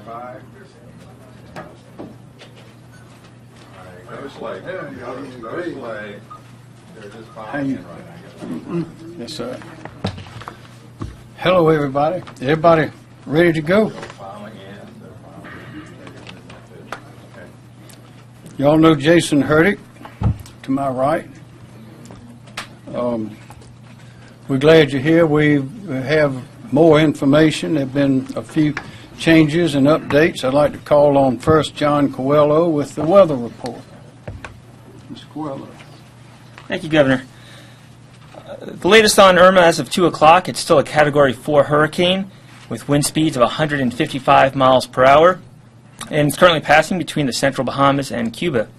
5. All right, go sleigh. Go sleigh. They're just filing in right now. Yes, sir. Hello, everybody. Everybody ready to go? Y'all know Jason Hurdick, to my right. We're glad you're here. We have more information. There have been a few changes and updates. I'd like to call on first John Coelho with the weather report. Mr. Coelho. Thank you, Governor. The latest on Irma as of 2 o'clock, it's still a Category 4 hurricane with wind speeds of 155 miles per hour, and it's currently passing between the central Bahamas and Cuba.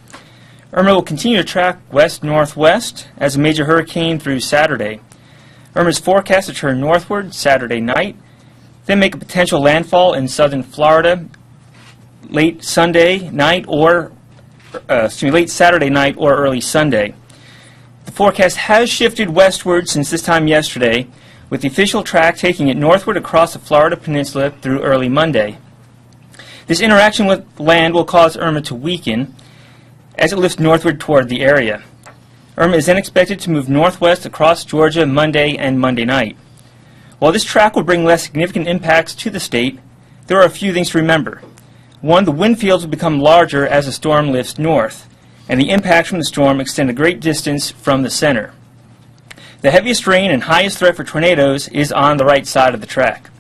Irma will continue to track west-northwest as a major hurricane through Saturday. Irma is forecast to turn northward Saturday night, then make a potential landfall in southern Florida late Saturday night or early Sunday. The forecast has shifted westward since this time yesterday, with the official track taking it northward across the Florida Peninsula through early Monday. This interaction with land will cause Irma to weaken as it lifts northward toward the area. Irma is then expected to move northwest across Georgia Monday and Monday night. While this track will bring less significant impacts to the state, there are a few things to remember. One, the wind fields will become larger as the storm lifts north, and the impacts from the storm extend a great distance from the center. The heaviest rain and highest threat for tornadoes is on the right side of the track.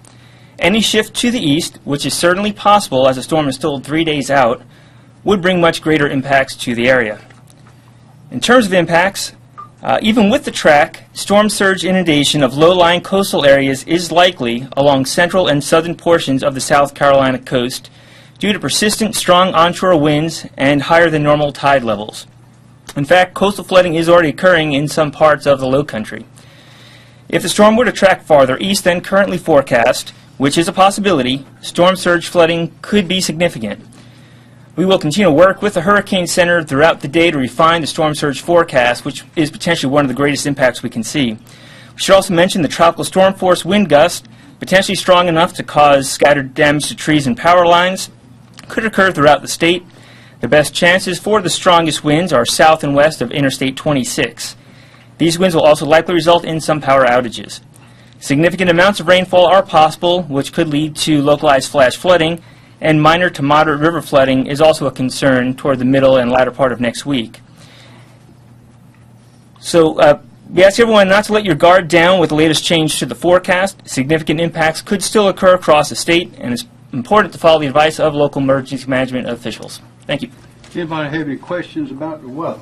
Any shift to the east, which is certainly possible as the storm is still 3 days out, would bring much greater impacts to the area. In terms of impacts, even with the track, storm surge inundation of low-lying coastal areas is likely along central and southern portions of the South Carolina coast due to persistent strong onshore winds and higher than normal tide levels. In fact, coastal flooding is already occurring in some parts of the Lowcountry. If the storm were to track farther east than currently forecast, which is a possibility, storm surge flooding could be significant. We will continue to work with the Hurricane Center throughout the day to refine the storm surge forecast, which is potentially one of the greatest impacts we can see. We should also mention the tropical storm force wind gust, potentially strong enough to cause scattered damage to trees and power lines, could occur throughout the state. The best chances for the strongest winds are south and west of Interstate 26. These winds will also likely result in some power outages. Significant amounts of rainfall are possible, which could lead to localized flash flooding, and minor to moderate river flooding is also a concern toward the middle and latter part of next week. So we ask everyone not to let your guard down with the latest change to the forecast. Significant impacts could still occur across the state, and it's important to follow the advice of local emergency management officials. Thank you. Anybody have any questions about the weather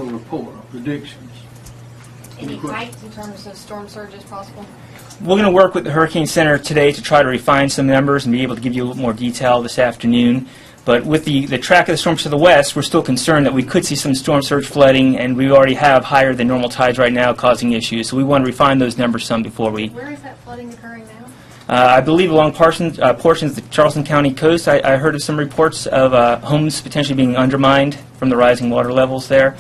report, or predictions? Any heights in terms of storm surges possible? We're going to work with the Hurricane Center today to try to refine some numbers and be able to give you a little more detail this afternoon. But with the track of the storms to the west, we're still concerned that we could see some storm surge flooding, and we already have higher than normal tides right now causing issues. So we want to refine those numbers some before we... Where is that flooding occurring now? I believe along portions of the Charleston County coast. I heard of some reports of homes potentially being undermined from the rising water levels there.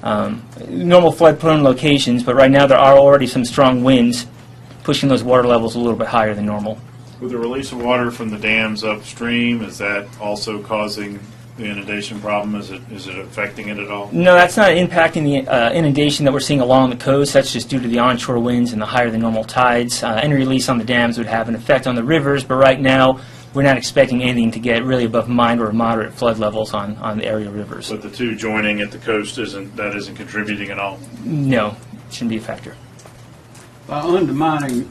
Normal flood-prone locations, but right now there are already some strong winds pushing those water levels a little bit higher than normal. With the release of water from the dams upstream, is that also causing the inundation problem? Is it affecting it at all? No, that's not impacting the inundation that we're seeing along the coast. That's just due to the onshore winds and the higher than normal tides. Any release on the dams would have an effect on the rivers, but right now we're not expecting anything to get really above minor or moderate flood levels on the area rivers. But the two joining at the coast isn't contributing at all? No, it shouldn't be a factor. By undermining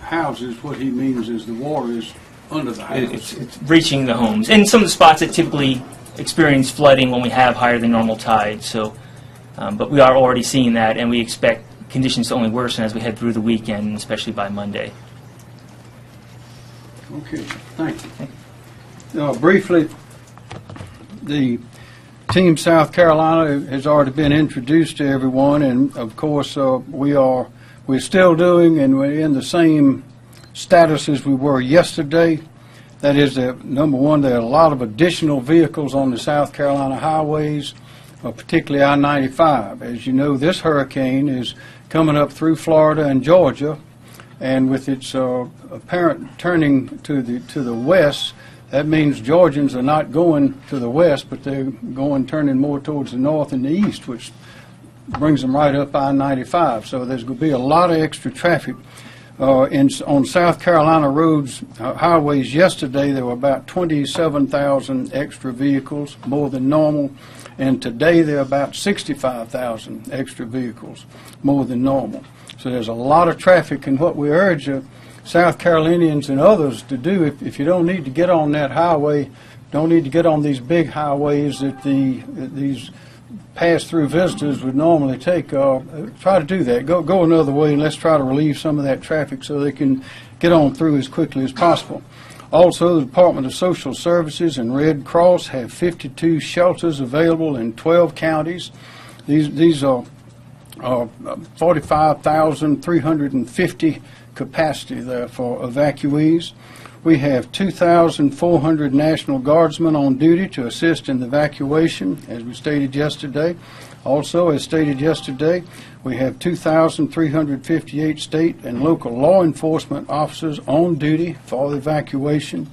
houses, what he means is the water is under the houses. It's reaching the homes. And some of the spots that typically experience flooding when we have higher than normal tides. So, but we are already seeing that, and we expect conditions to only worsen as we head through the weekend, especially by Monday. Okay, thank you. Briefly, the Team South Carolina has already been introduced to everyone, and of course we're still doing, and we're in the same status as we were yesterday. That is that, number one, there are a lot of additional vehicles on the South Carolina highways, particularly I-95. As you know, this hurricane is coming up through Florida and Georgia and with its apparent turning to the west, that means Georgians are not going to the west, but they're turning more towards the north and the east, which brings them right up I-95. So there's going to be a lot of extra traffic. On South Carolina roads, highways yesterday, there were about 27,000 extra vehicles, more than normal. And today there are about 65,000 extra vehicles, more than normal. So there's a lot of traffic, and what we urge South Carolinians and others to do, if you don't need to get on that highway, don't need to get on these big highways that these pass-through visitors would normally take, try to do that. Go another way, and let's try to relieve some of that traffic so they can get on through as quickly as possible. Also, the Department of Social Services and Red Cross have 52 shelters available in 12 counties. These are 45,350 capacity there for evacuees. We have 2,400 National Guardsmen on duty to assist in the evacuation, as we stated yesterday. Also, as stated yesterday, we have 2,358 state and local law enforcement officers on duty for the evacuation.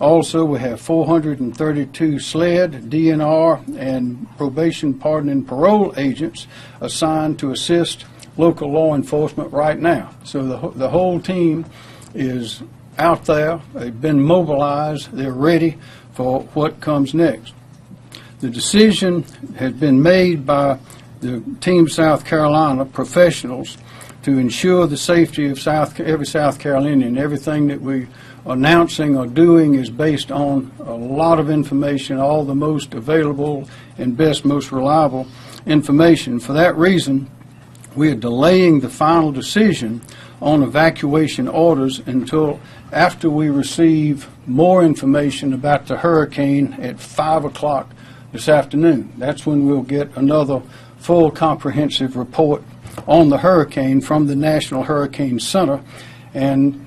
Also, we have 432 SLED, DNR, and probation, pardon, and parole agents assigned to assist local law enforcement right now. So the whole team is out there. They've been mobilized. They're ready for what comes next. The decision has been made by the Team South Carolina professionals to ensure the safety of every South Carolinian. Everything that we are announcing or doing is based on a lot of information, all the most available and best, most reliable information. For that reason, we are delaying the final decision on evacuation orders until after we receive more information about the hurricane at 5 o'clock this afternoon. That's when we'll get another full comprehensive report on the hurricane from the National Hurricane Center, and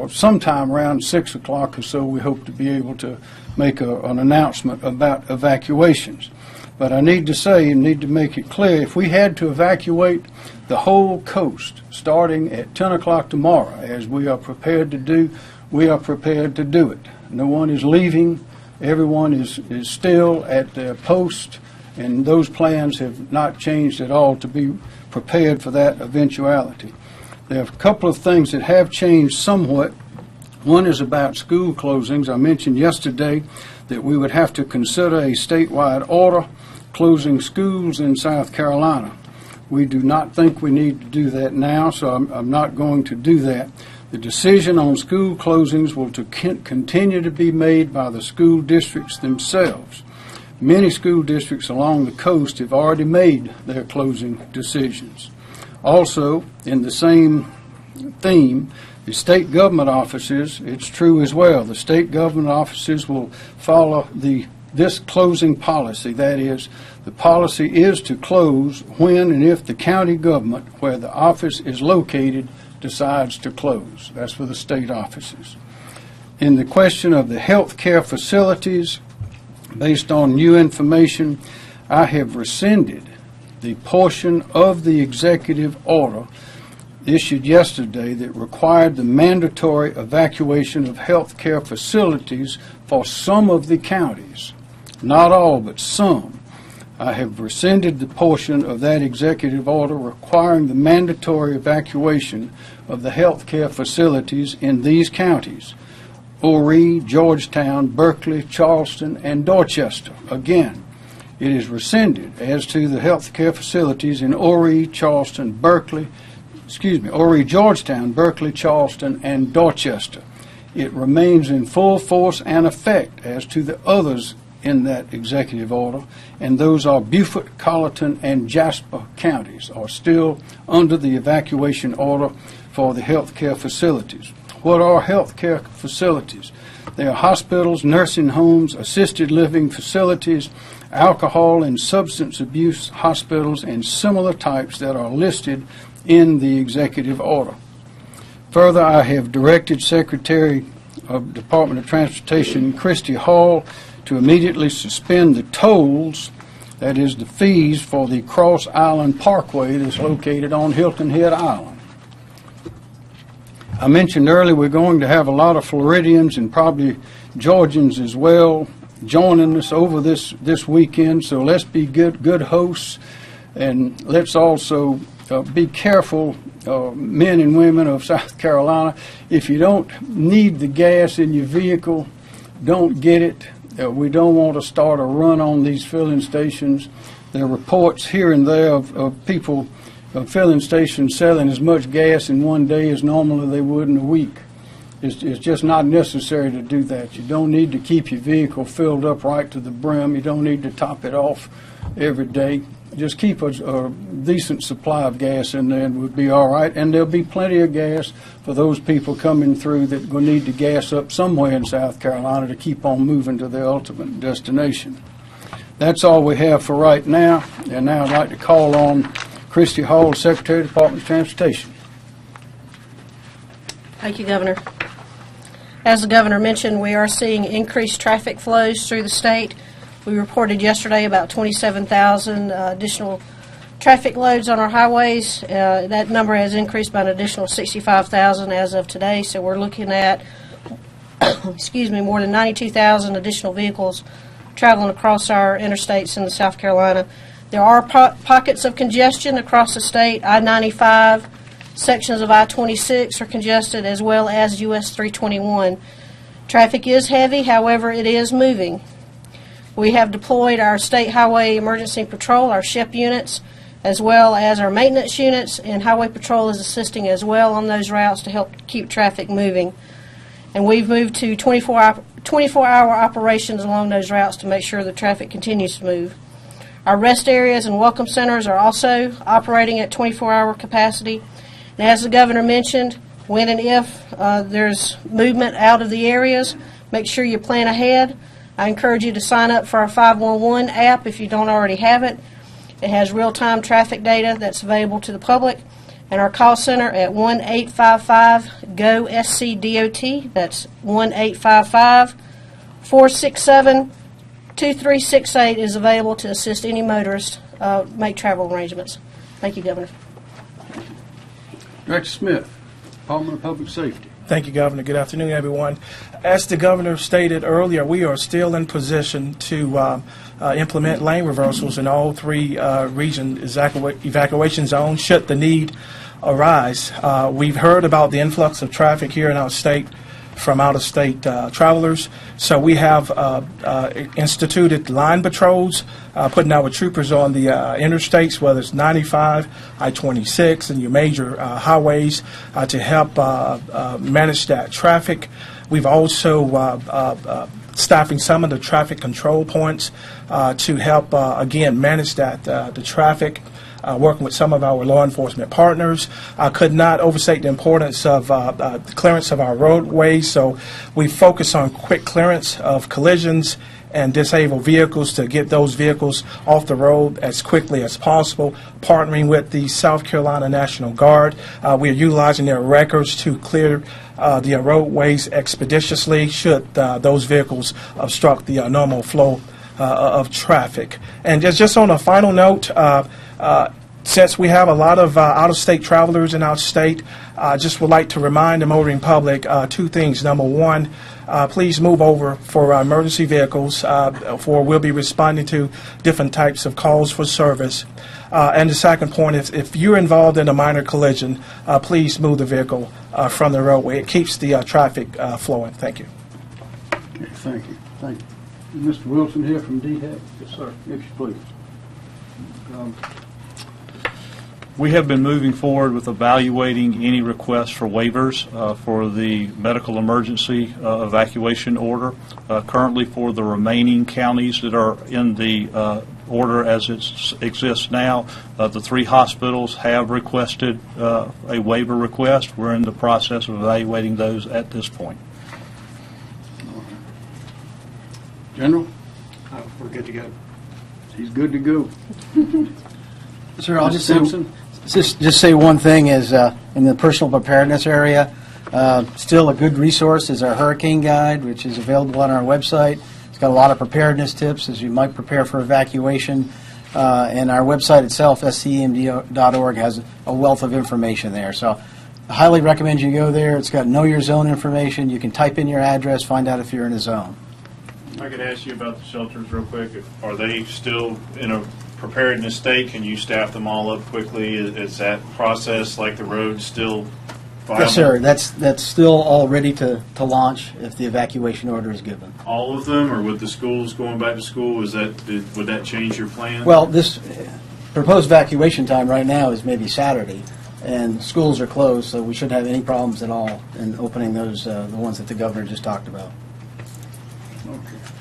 sometime around 6 o'clock or so we hope to be able to make an announcement about evacuations. But I need to say and need to make it clear, if we had to evacuate the whole coast starting at 10 o'clock tomorrow, as we are prepared to do, we are prepared to do it. No one is leaving. Everyone is still at their post, and those plans have not changed at all to be prepared for that eventuality. There are a couple of things that have changed somewhat. One is about school closings. I mentioned yesterday that we would have to consider a statewide order closing schools in South Carolina. We do not think we need to do that now, so I'm not going to do that. The decision on school closings will continue to be made by the school districts themselves. Many school districts along the coast have already made their closing decisions. Also, in the same theme, the state government offices, it's true as well, the state government offices will follow this closing policy. That is, the policy is to close when and if the county government, where the office is located, decides to close. That's for the state offices. In the question of the health care facilities, based on new information, I have rescinded the portion of the executive order issued yesterday that required the mandatory evacuation of health care facilities for some of the counties. Not all, but some. I have rescinded the portion of that executive order requiring the mandatory evacuation of the health care facilities in these counties: Horry, Georgetown, Berkeley, Charleston, and Dorchester. Again, it is rescinded as to the health care facilities in Horry, Georgetown, Berkeley, Charleston, and Dorchester. It remains in full force and effect as to the others in that executive order, and those are Beaufort, Colleton, and Jasper counties are still under the evacuation order for the health care facilities. What are health care facilities? They are hospitals, nursing homes, assisted living facilities, alcohol and substance abuse hospitals, and similar types that are listed in the executive order. Further, I have directed Secretary of Department of Transportation Christy Hall to immediately suspend the tolls, that is the fees, for the Cross Island Parkway that's located on Hilton Head Island. I mentioned earlier we're going to have a lot of Floridians and probably Georgians as well joining us over this weekend. So let's be good hosts, and let's also be careful, men and women of South Carolina. If you don't need the gas in your vehicle, don't get it. We don't want to start a run on these filling stations. There are reports here and there of people, filling stations selling as much gas in one day as normally they would in a week. It's just not necessary to do that. You don't need to keep your vehicle filled up right to the brim. You don't need to top it off every day. Just keep a decent supply of gas in there and we'll be all right. And there'll be plenty of gas for those people coming through that will need to gas up somewhere in South Carolina to keep on moving to their ultimate destination. That's all we have for right now. And now I'd like to call on Christy Hall, Secretary of the Department of Transportation. Thank you, Governor. As the Governor mentioned, we are seeing increased traffic flows through the state. We reported yesterday about 27,000 additional traffic loads on our highways. That number has increased by an additional 65,000 as of today, so we're looking at more than 92,000 additional vehicles traveling across our interstates in South Carolina. There are pockets of congestion across the state. I-95, sections of I-26 are congested, as well as US 321. Traffic is heavy, however, it is moving. We have deployed our State Highway Emergency Patrol, our SHIP units, as well as our maintenance units, and Highway Patrol is assisting as well on those routes to help keep traffic moving. And we've moved to 24-hour operations along those routes to make sure the traffic continues to move. Our rest areas and welcome centers are also operating at 24-hour capacity. And as the Governor mentioned, when and if there's movement out of the areas, make sure you plan ahead. I encourage you to sign up for our 511 app if you don't already have it. It has real-time traffic data that's available to the public. And our call center at 1-855-GO-SC-DOT. That's 1-855-467-2368 is available to assist any motorist make travel arrangements. Thank you, Governor. Director Smith, Department of Public Safety. Thank you, Governor. Good afternoon, everyone. As the Governor stated earlier, we are still in position to implement lane reversals in all three region evacuation zones should the need arise. We've heard about the influx of traffic here in our state from out-of-state travelers, so we have instituted line patrols, putting our troopers on the interstates, whether it's 95, I-26, and your major highways to help manage that traffic. We've also staffing some of the traffic control points to help, again, manage that the traffic. Working with some of our law enforcement partners. I could not overstate the importance of the clearance of our roadways, so we focus on quick clearance of collisions and disabled vehicles to get those vehicles off the road as quickly as possible, partnering with the South Carolina National Guard. We are utilizing their records to clear the roadways expeditiously should those vehicles obstruct the normal flow of traffic. And just on a final note, since we have a lot of out-of-state travelers in our state, I just would like to remind the motoring public two things. Number one, please move over for emergency vehicles, for we'll be responding to different types of calls for service. And the second point is if you're involved in a minor collision, please move the vehicle from the roadway. It keeps the traffic flowing. Thank you. Okay, thank you. Thank you. Mr. Wilson here from DHEC. Yes, sir. If you please. We have been moving forward with evaluating any requests for waivers for the medical emergency evacuation order. Currently, for the remaining counties that are in the order as it exists now, the three hospitals have requested a waiver request. We're in the process of evaluating those at this point. General? We're good to go. He's good to go. Sir, I'll just say one thing is in the personal preparedness area, still a good resource is our hurricane guide, which is available on our website. It's got a lot of preparedness tips as you might prepare for evacuation. And our website itself, scemd.org, has a wealth of information there. So I highly recommend you go there. It's got know your zone information. You can type in your address, find out if you're in a zone. If I could ask you about the shelters real quick. Are they still in a preparedness state? Can you staff them all up quickly? Is that process, like the road, still viable? Yes, sir. That's still all ready to launch if the evacuation order is given. All of them, or with the schools going back to school, would that change your plan? Well, this proposed evacuation time right now is maybe Saturday, and schools are closed, so we shouldn't have any problems at all in opening those, the ones that the governor just talked about.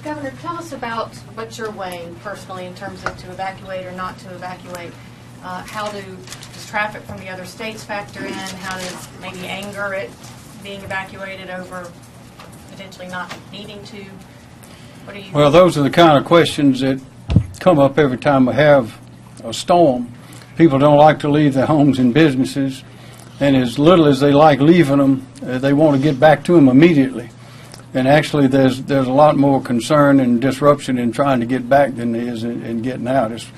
Governor, tell us about what you're weighing personally in terms of to evacuate or not to evacuate. How does traffic from the other states factor in? How does maybe anger at being evacuated over potentially not needing to? What do you? Well, those are the kind of questions that come up every time we have a storm. People don't like to leave their homes and businesses, and as little as they like leaving them, they want to get back to them immediately. And actually, there's a lot more concern and disruption in trying to get back than there is in getting out. It's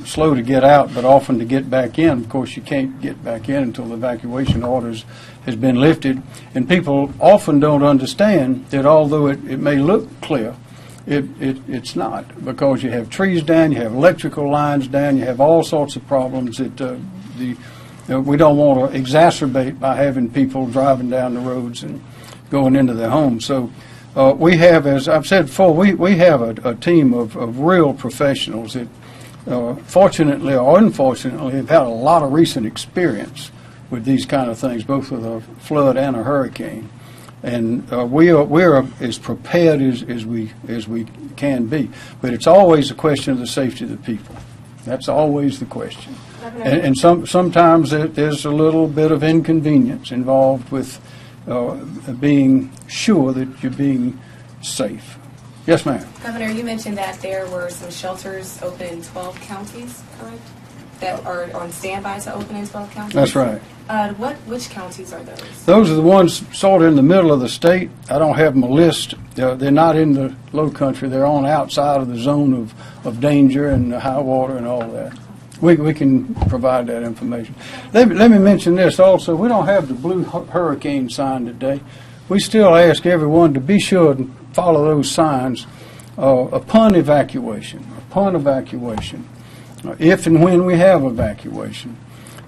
slow to get out, but often to get back in. Of course, you can't get back in until the evacuation orders has been lifted. And people often don't understand that although it may look clear, it's not, because you have trees down, you have electrical lines down, you have all sorts of problems that we don't want to exacerbate by having people driving down the roads and going into their homes. So we have, as I've said before, we have a team of real professionals that fortunately or unfortunately have had a lot of recent experience with these kind of things, both with a flood and a hurricane. And we're as prepared as we can be. But it's always a question of the safety of the people. That's always the question. And sometimes there's a little bit of inconvenience involved with being sure that you're being safe. Yes, ma'am. Governor, you mentioned that there were some shelters open in 12 counties, correct? That are on standby to open in 12 counties? That's right. Which counties are those? Those are the ones sort of in the middle of the state. I don't have them a list. They're not in the low country. They're on outside of the zone of danger and the high water and all that. We can provide that information. Let me mention this also. We don't have the blue hurricane sign today. We still ask everyone to be sure to follow those signs upon evacuation. Upon evacuation. If and when we have evacuation.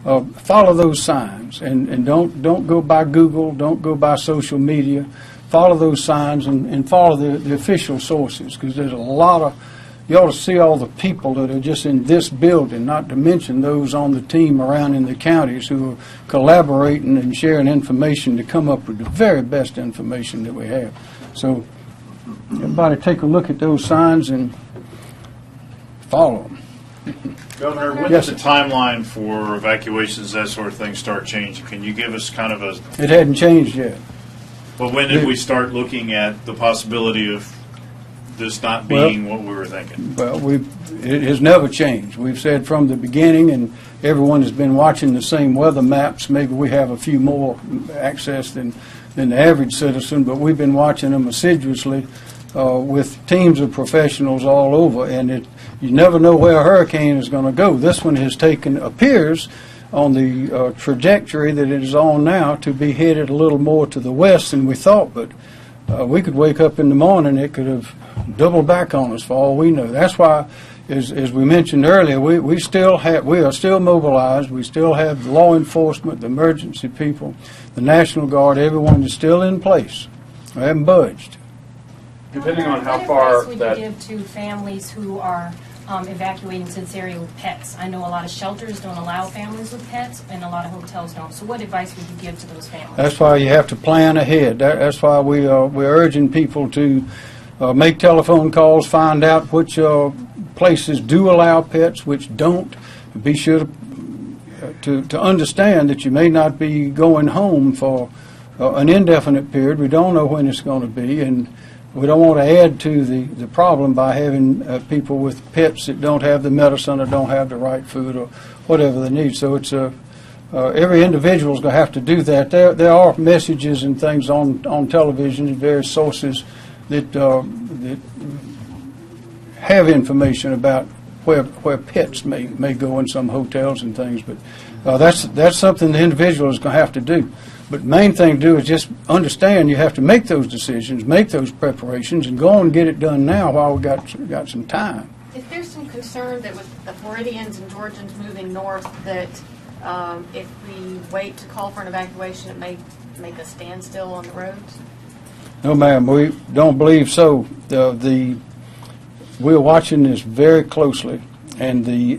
Follow those signs and don't go by Google, don't go by social media. Follow those signs and follow the official sources, because there's a lot of, you ought to see all the people that are just in this building, not to mention those on the team around in the counties who are collaborating and sharing information to come up with the very best information that we have. So everybody take a look at those signs and follow them. Governor, when does the timeline for evacuations, that sort of thing, start changing? Can you give us kind of a... It hadn't changed yet. Well, when did we start looking at the possibility of this not being what we were thinking? Well, it has never changed. We've said from the beginning, and everyone has been watching the same weather maps. Maybe we have a few more access than the average citizen, but we've been watching them assiduously with teams of professionals all over, and you never know where a hurricane is going to go. This one appears on the trajectory that it is on now to be headed a little more to the west than we thought, but we could wake up in the morning, it could have doubled back on us for all we know. That's why, as we mentioned earlier, we are still mobilized. We still have the law enforcement, the emergency people, the National Guard. Everyone is still in place. We haven't budged. Depending on how far would that... you give to families who are evacuating to this area with pets? I know a lot of shelters don't allow families with pets, and a lot of hotels don't. So what advice would you give to those families? That's why you have to plan ahead. That's why we're urging people to make telephone calls, find out which places do allow pets, which don't. Be sure to understand that you may not be going home for an indefinite period. We don't know when it's going to be, and we don't want to add to the problem by having people with pets that don't have the medicine or don't have the right food or whatever they need. So it's every individual is going to have to do that. There are messages and things on television and various sources that have information about where pets may go in some hotels and things, but That's something the individual is going to have to do. But the main thing to do is just understand you have to make those decisions, make those preparations, and go on and get it done now while we got some time. Is there some concern that with the Floridians and Georgians moving north that if we wait to call for an evacuation, it may make a standstill on the roads? No, ma'am, we don't believe so. We're watching this very closely, and the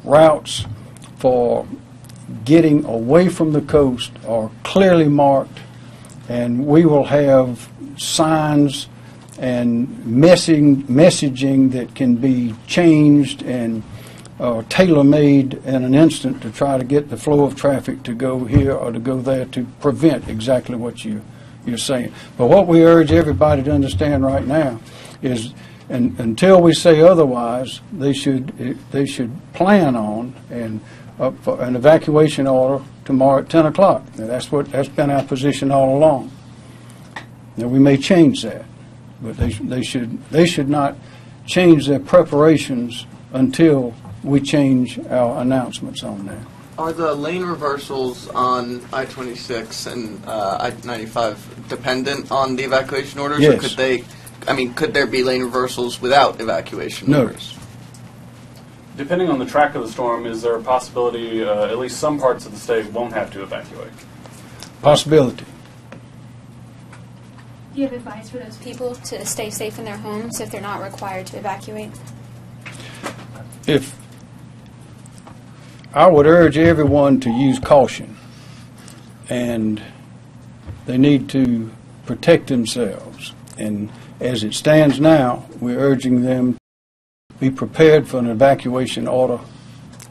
routes for getting away from the coast are clearly marked, and we will have signs and messaging that can be changed and tailor-made in an instant to try to get the flow of traffic to go here or to go there to prevent exactly what you're saying. But what we urge everybody to understand right now is, until we say otherwise, they should plan on for an evacuation order tomorrow at 10 o'clock. That's been our position all along. Now, we may change that, but they should not change their preparations until we change our announcements on that. Are the lane reversals on I-26 and I-95 dependent on the evacuation orders? Yes. Or could there be lane reversals without evacuation orders? Depending on the track of the storm, is there a possibility at least some parts of the state won't have to evacuate? Possibility. Do you have advice for those people to stay safe in their homes if they're not required to evacuate? I would urge everyone to use caution, and they need to protect themselves. And as it stands now, we're urging them to be prepared for an evacuation order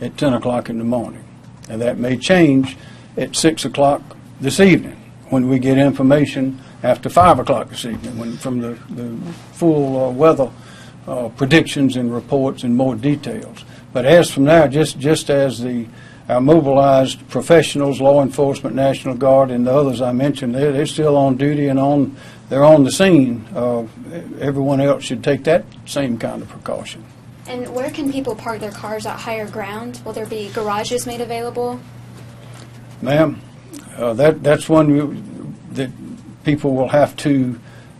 at 10 o'clock in the morning. And that may change at 6 o'clock this evening when we get information after 5 o'clock this evening from the full weather predictions and reports and more details. But as from now, just as our mobilized professionals, law enforcement, National Guard, and the others I mentioned, they're still on duty and they're on the scene. Everyone else should take that same kind of precaution. And where can people park their cars at higher ground? Will there be garages made available? Ma'am, that's one that people will have to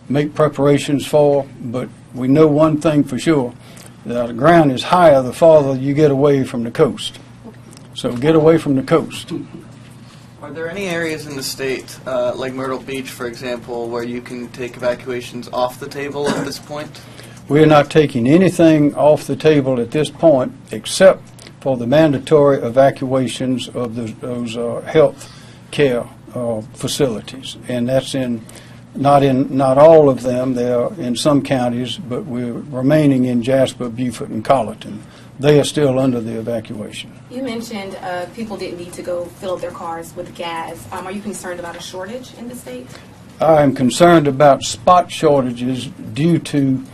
make preparations for, but we know one thing for sure. The ground is higher the farther you get away from the coast. So get away from the coast. Are there any areas in the state, like Myrtle Beach, for example, where you can take evacuations off the table at this point? We are not taking anything off the table at this point except for the mandatory evacuations of those health care facilities. And that's not all of them. They are in some counties, but we're remaining in Jasper, Beaufort, and Colleton. They are still under the evacuation. You mentioned people didn't need to go fill up their cars with gas. Are you concerned about a shortage in the state? I am concerned about spot shortages due to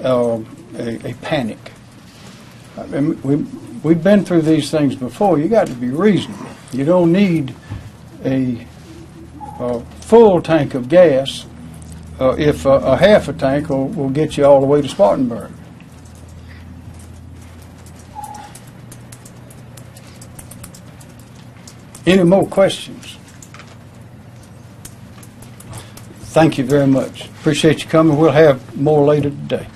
a panic. We've been through these things before. You got to be reasonable. You don't need a full tank of gas if a half a tank will get you all the way to Spartanburg. Any more questions? Thank you very much. Appreciate you coming. We'll have more later today.